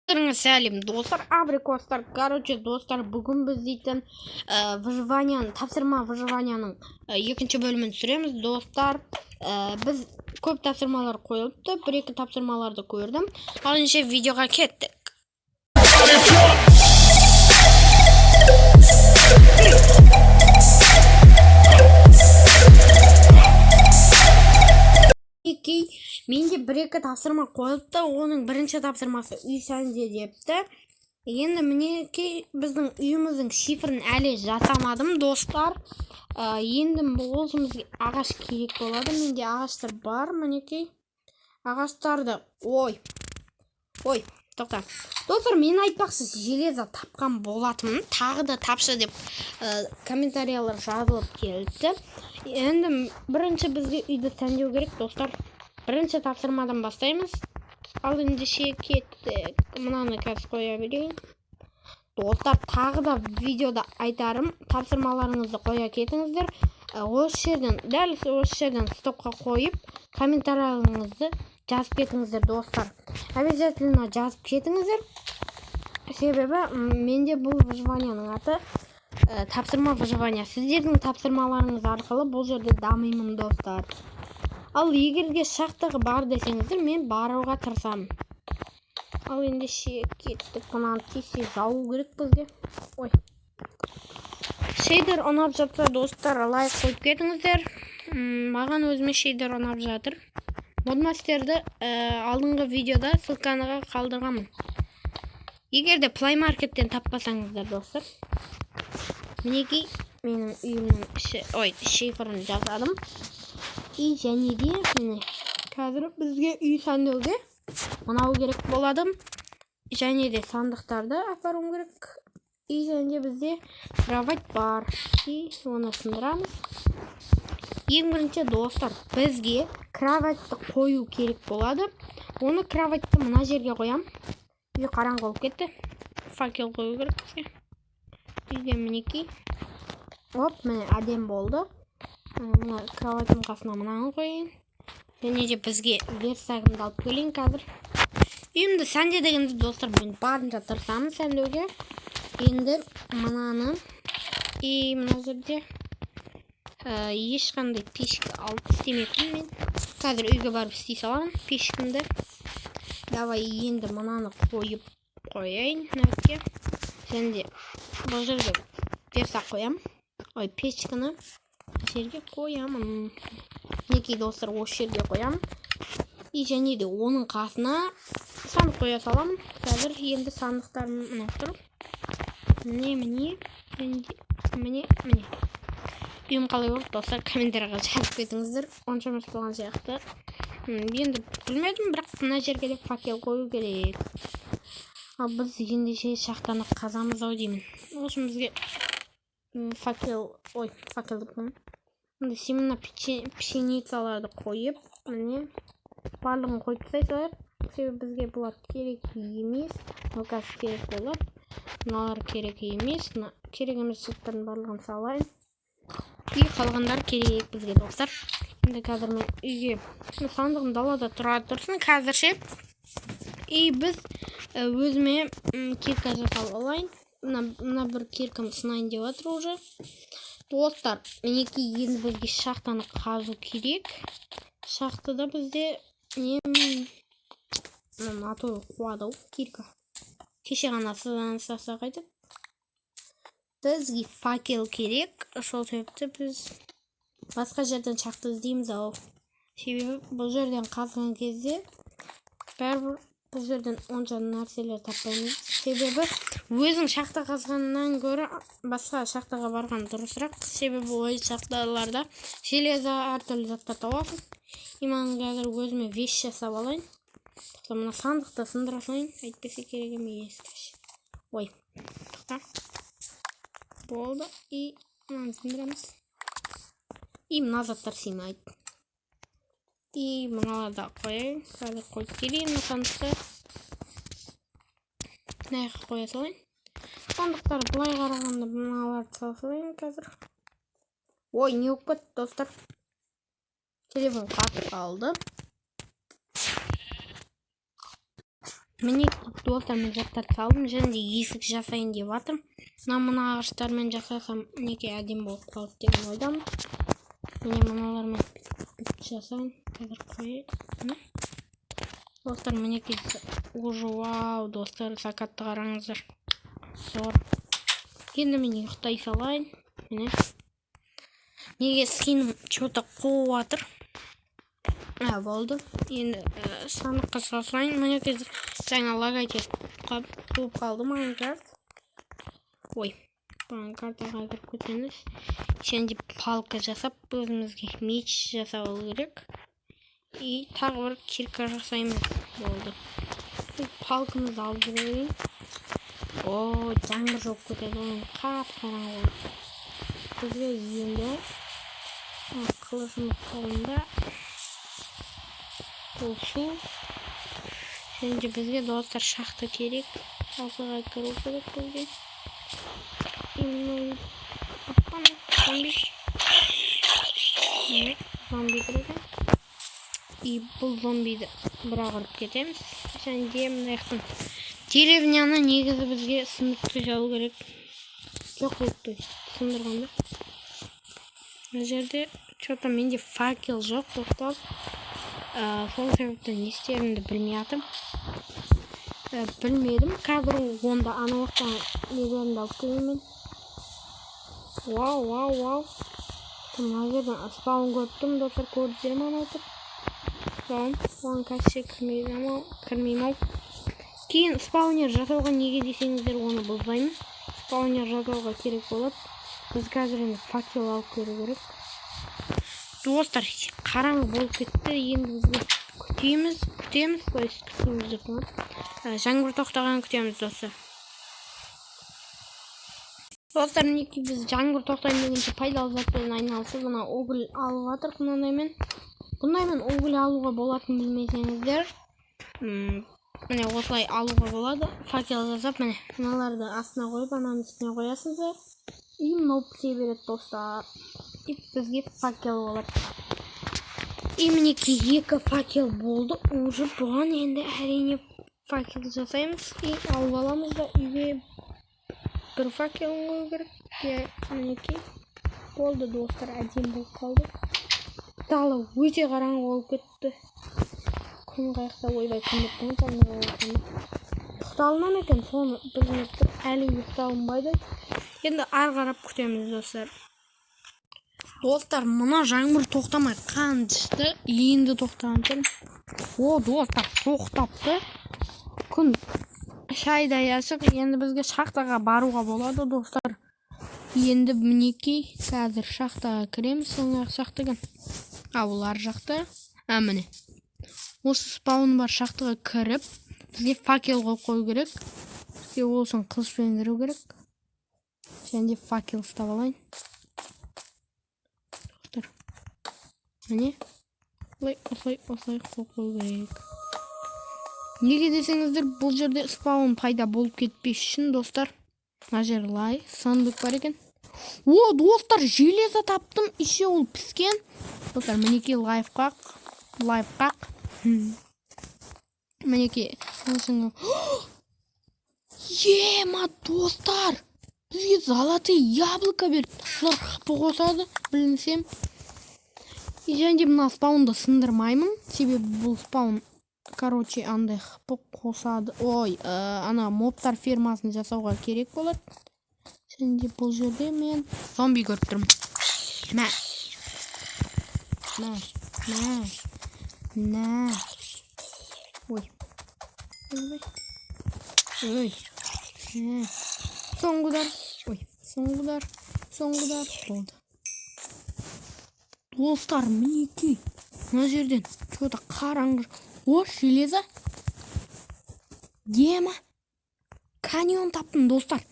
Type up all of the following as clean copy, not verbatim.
Сәлем достар, абрикостар. Короче, достар, бүгін біз дейтін тапсырма выживанияның екінші бөлімін түсіреміз. Достар, біз көп тапсырмалар қойылыпты, бір-екі тапсырмаларды көрдім. Ал ендеше видеоға кеттік. Менде бір-екі тапсырма қойылыпты, оның бірінші тапсырмасы үй сәнде депті. Енді мінекей біздің үйіміздің шифрін әлі жасамадым достар. Енді ол бізге ағаш керек болады. Менде ағаштар бар, мінекей. Ағаштарды, тоқта. Достар, мен айтпақсыз железо тапқан болатымын. Тағы да тапшы деп комментариялар жазылып келді. Енді бірінші бізге үйді сәндеу керек достар. Бірінші тапсырмадан бастаймыз. Ал ендеше кеттік. Мынаны қазір қоя берейін. Достар, тағы да видеода айтарым, тапсырмаларыңызды қоя кетіңіздер. Дәл осы жерден стопқа қойып, комментарияларыңызды жазып кетіңіздер достар. Обязательно жазып кетіңіздер. Себебі менде бұл выживанияның аты тапсырма выживания. Сіздердің тапсырмаларыңыз арқылы бұл жерде дамимын достар. Ал егерге шақтығы бар десеңіздер, мен баруға тырысамын. Ал ендеше кеттік. Мынаны тезсе жау керек бізге. Шейдер ұнап жатса достар, лайк қойып кетіңіздер. Маған өзіме шейдер ұнап жатыр. Модмастерді алдыңғы видеода ссылкаға қалдырғанмын. Егерде Play Market'тен таппасаңыздар достар, мінекей менің үйімнің шифрын жазадым. И және де қазір бізге үй сәндеуге мынау керек болады. Және де сандықтарды апаруым керек. И және де бізде кровать бар. И оны сындырамыз. Ең бірінші достар, бізге кроватьты қою керек болады. Оны кроватьты мына жерге қоям. Үй қараңғы болып кетті. Факел қою керек бізге. Үйде мінекей. Міне әдем болды. Мына кроватьтың қасына мынаны қойын. Және де бізге версагымды алып келейін қазір. Үйімді сәнде дегенде достар, мен барынша тырысамын сәндеуге. Енді мынаны мына жерде ешқандай пешкі алып істемеппін мен. Қазір үйге барып істей саламын пешкімді. Давай енді мынаны қойып қояйын. Және де бұл жерге версак қоям. Пешкіні жерге қоямын. Мінекей достар, осы жерге қоямын. И және де оның қасына сандық қоя саламын. Қазір енді сандықтарын мына тұр. Міне. Үйім қалай болды достар, комментарияға жазып кетіңіздер. Онша емес болған сияқты. Енді білмедім, бірақ мына жерге де факел қою керек. Ал біз ендеше шахтаны қазамыз деймін. Ол үшін бізге факелді семена пшеницаларды қойып, барлығын қойып тастайсыздар. Себебі бізге бұлар керек емес. Қазір керек болады. Мыналар керек емес. Керек емес заттардың барлығын салайын. И қалғандар керек бізге достар. Енді қазір мен үйге сандығым далада тұрсын қазірше. И біз өзіме кирка жасап алайын. Мына бір киркам сынайын деп жатыр уже. Достар, мінекей енді бізге шахтаны қазу керек. Шахтада бізде атой қуады кирка. Кеше ғана сызданыстаса қайтып. Бізге факел керек. Сол себепті біз басқа жерден шахта іздейміз ау. Себебі бұл жерден қазған кезде бәрібір бұл жерден онша нәрселер таппаймыз. Себебі өзің шахта қазғаннан көрі басқа шахтаға барған дұрысырақ. Себебі ой шахталарда железо әртүрлі заттар табасың. Мен қазір өзіме веш жасап алайын. Мына сандықты сындыра салайын. Әйтпесе керек емес. Болды. И мынаны сындырамыз. И мына заттар сыймайды. И мыналарды қояйын. Қазір қойып келейін сандықты. Мынаяққа қоя салайын. Сандықтар былай қарағанда мыналарды салайын қазір. Не болып кетті достар. Телефон қатып қалды. Міне Достар, мен заттарды салдым, және де есік жасайын деп жатырмын. Мына ағаштармен жасасам мінекей әдемі болып қалды деген ойдамын. Міне мыналармен жасайын. Қазір қойайын. Достар, мінекей уже вау, достар, закатты қараңыздар. Зор. Енді мен ұйықтай салайын. Міне. Неге скинім что-то қуып жатыр. Болды. Енді саныққа салсайын. Мінекей жаңа логотип қуып қалды Майнкрафт. Ой, картаға кіріп кетеміз. Және палка жасап, өзімізге меч жасау керек. И тағы бір кирка жасаймыз. Болды. Палкамызды алып жүрейін. О, жаңбыр жоқ кетеді. Оның қап-қараңғы болды. Бізге енді қылышымыз қолында. Бұл су. Және бізге достар шахта керек. Шахтаға кіру керек бізге. Зомби кіреді. И бұл зомбиді бірақ ұрып кетеміз. Және де мынаяқтың деревняны негізі бізге сындырып жасау керек. Жоқ өтті, сындырғанда. Бұл жерде что-то менде факел жоқ, достар. Сол себептен не істерімді білмедім. Қазір онда анауақтан нелерімді алып келемін. Вау. Мына жерден спаун көрттім, достар, көрдіңіздер ме анау? Оған қазір кірмеймін ау. Кейін спаунер жасауға неге десеңіздер, оны бұзбаймын. Спаунер жасауға керек болады. Біз қазір енді факел алып көру керек. Достар, қараңғы болып кетті. Енді бізге күтеміз. Жаңбыр тоқтаған күтеміз, достар. Достар, мінекей біз жаңбыр тоқтайын дегенше пайдалы затпен айналысып, мына уголь алып жатырмық мынандаймен. Бұндаймен уголь алуға болатын білмесеңіздер, міне осылай алуға болады. Факел жасап, міне мыналарды астына қойып, ананың үстіне қоясыздар. И мынау пісе береді, достар. И бізге факел болады. И мінекей 2 факел болды. Уже бұған енді әрине факел жасаймыз. И алып аламыз да үйге 1 факел қою керек. Мінекей болды, достар, әдемі болып қалды. Дала өте қараңғы болып кетті. Күн қайықта ойбай күндіп ұйықталынам екен, соны білмепті. Әлі ұйықталынбайды. Енді ары қарап күтеміз, достар. Достар, мына жаңбыр тоқтамай қаншты. Енді тоқтаған екен. О, достар, тоқтапты. Күн шайдай ашық. Енді бізге шахтаға баруға болады, достар. Енді мінекей қазір шахтаға кіреміз. Соңғы шахтаға. Бұл ар жақта. Міне. Осы спаун бар шахтаға кіріп, бізге факел қою керек. Бізге олсын қылышпен кіру керек. Және факел ұстап алайын. Достар. Міне. Осылай қою керек. Неге десеңіздер, бұл жерде спаун пайда болып кетпес үшін, достар. Мына жер лай, сандық бар екен. О, достар, железо таптым, еще ол піскен. Достар, мінекей лайфхак. Мінекей. Ема, достар, бізге золотый яблоко берді. Солар қыпы қосады, білінсем. Және мына спаунды сындырмаймын. Себебі бұл спаун, андай қыпы қосады. Ой, ана мобтар фермасын жасауға керек болады. Және бұл жерде мен зомби көріп тұрмын. Ой. Соңғыдар. Болды. Достар, мінекей. Мына жерден что-то қараңғы. О, железо. Ема. Каньон таптым, достар.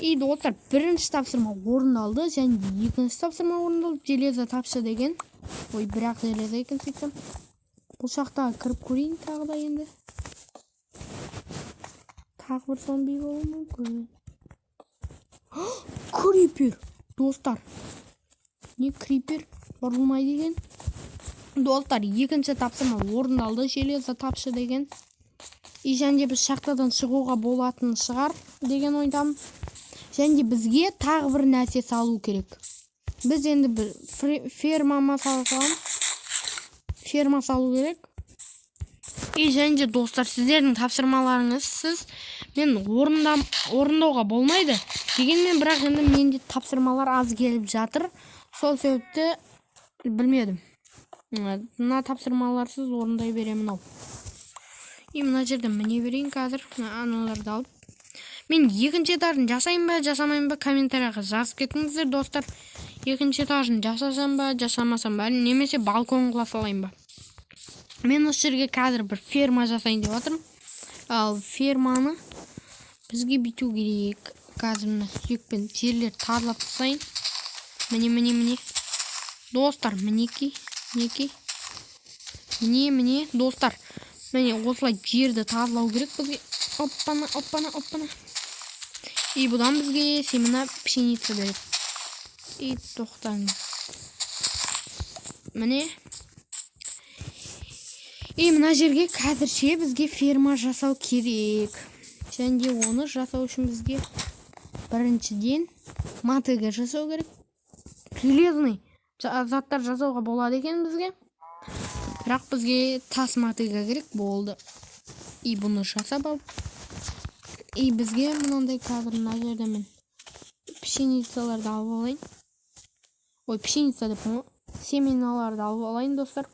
И достар, бірінші тапсырма орындалды, және екінші тапсырма орындалды. Железо тапшы деген. Ой, бірақ железо екен сөйтсем. Бұл шақтаға кіріп көрейін тағы да енді. Тағы бір зомби болуы мүмкін. Крипер, достар. Не крипер? Ұрылмай деген. Достар, екінші тапсырма орындалды. Железо тапшы деген. және біз шахтадан шығуға болатын шығар деген ойдамын. Және бізге тағы бір нәрсе салу керек. Біз енді бір ферма салу керек. Және де достар, сіздердің тапсырмаларыңыз мен орындауға болмайды. Дегенмен бірақ енді менде тапсырмалар аз келіп жатыр. Сол себепті білмедім. Мына тапсырмаларсыз орындай беремін ау. Мына жерде міне берейін қазір. Аналарды алып. Мен екінші этажын жасайын ба, жасамайын ба, комментарияға жазып кетіңіздер достар. Екінші этажын жасасам ба, жасамасам ба, немесе балкон қыла салайын ба. Мен осы жерге қазір бір ферма жасайын деп жатырмын. Ал ферманы бізге бүйту керек. Қазір мына сүйекпен жерлер тазалап тастайын. Міне. Достар, мінеки. Міне, достар. Міне осылай жерді тазалау керек бізге. Оппана. И бұдан бізге семена пшеница береді. И тоқтаңыз. Міне. И мына жерге қазірше бізге ферма жасау керек. Және де оны жасау үшін бізге біріншіден мотыга жасау керек. Железный заттар жасауға болады екен бізге. Бірақ бізге тас мотыга керек болды. И бұны жасап алып. И бізге мынандай қазір мына жерде мен пшеницаларды алып алайын. Пшеница деп семеналарды алып алайын достар.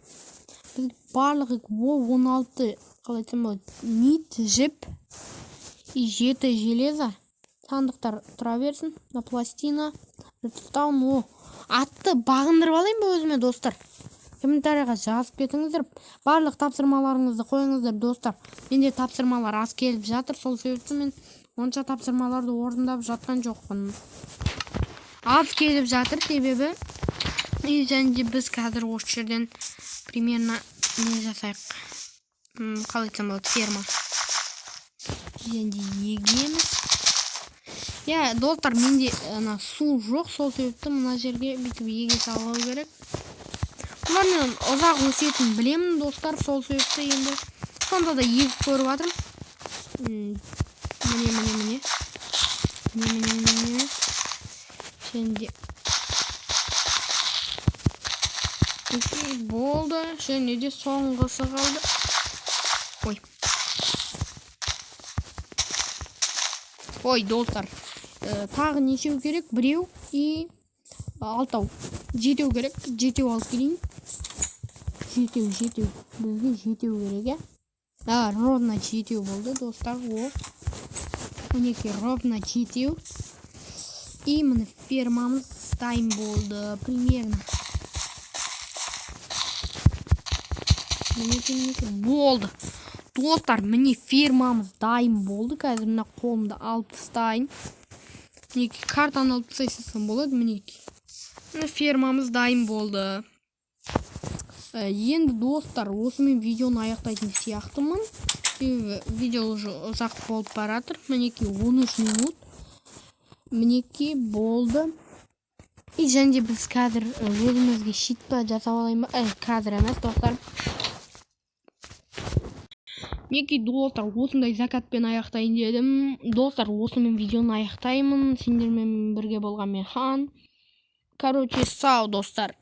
Біз барлығы 16 қалай айтсам болады, нит, жіп и 7 железо сандықтар тұра берсін. Пластина, редстоун, атты бағындырып алайын ба өзіме достар? Комментарияға жазып кетіңіздер. Барлық тапсырмаларыңызды қойыңыздар достар. Менде тапсырмалар аз келіп жатыр, сол себепті мен онша тапсырмаларды орындап жатқан жоқпын. Аз келіп жатыр себебі. Және де біз қазір осы жерден примерно не жасайық. Қалай айтсам болады, ферма. Және де егеміз. Достар, менде су жоқ, сол себепті мына жерге бүйтіп еге салу керек. Бұлармен ұзақ өсетін білемін достар, сол себепті енді сонда да егіп көріп жатырмын. Міне. Және де болды. Және де соңғысы қалды. Достар, тағы нешеу керек? Біреу и 6. Жетеу керек. Жетеу алып келейін. Жетеу. Бізге жетеу керек, ровно жетеу болды достар. Мінеке ровно жетеу. И міне фермамыз дайын болды. Примерно. Мінеке болды. Достар, міне фермамыз дайын болды. Қазір мына қолымды алып тастайын. Мінеке картаны алып тастайсың болады. Мінеке. Фермамыз дайын болды. Енді достар, осымен видеоны аяқтайтын сияқтымын. Видео уже ұзақ болып баратыр. Мінеке 13 минут. Мінеке болды. И және де біз қазір өзімізге щитпа жасап алайын ба? Қазір емес достар. Мінеке достар, осындай закатпен аяқтайын дедім. Достар, осымен видеоны аяқтаймын. Сендермен бірге болған мен Хан. Короче, сау достар.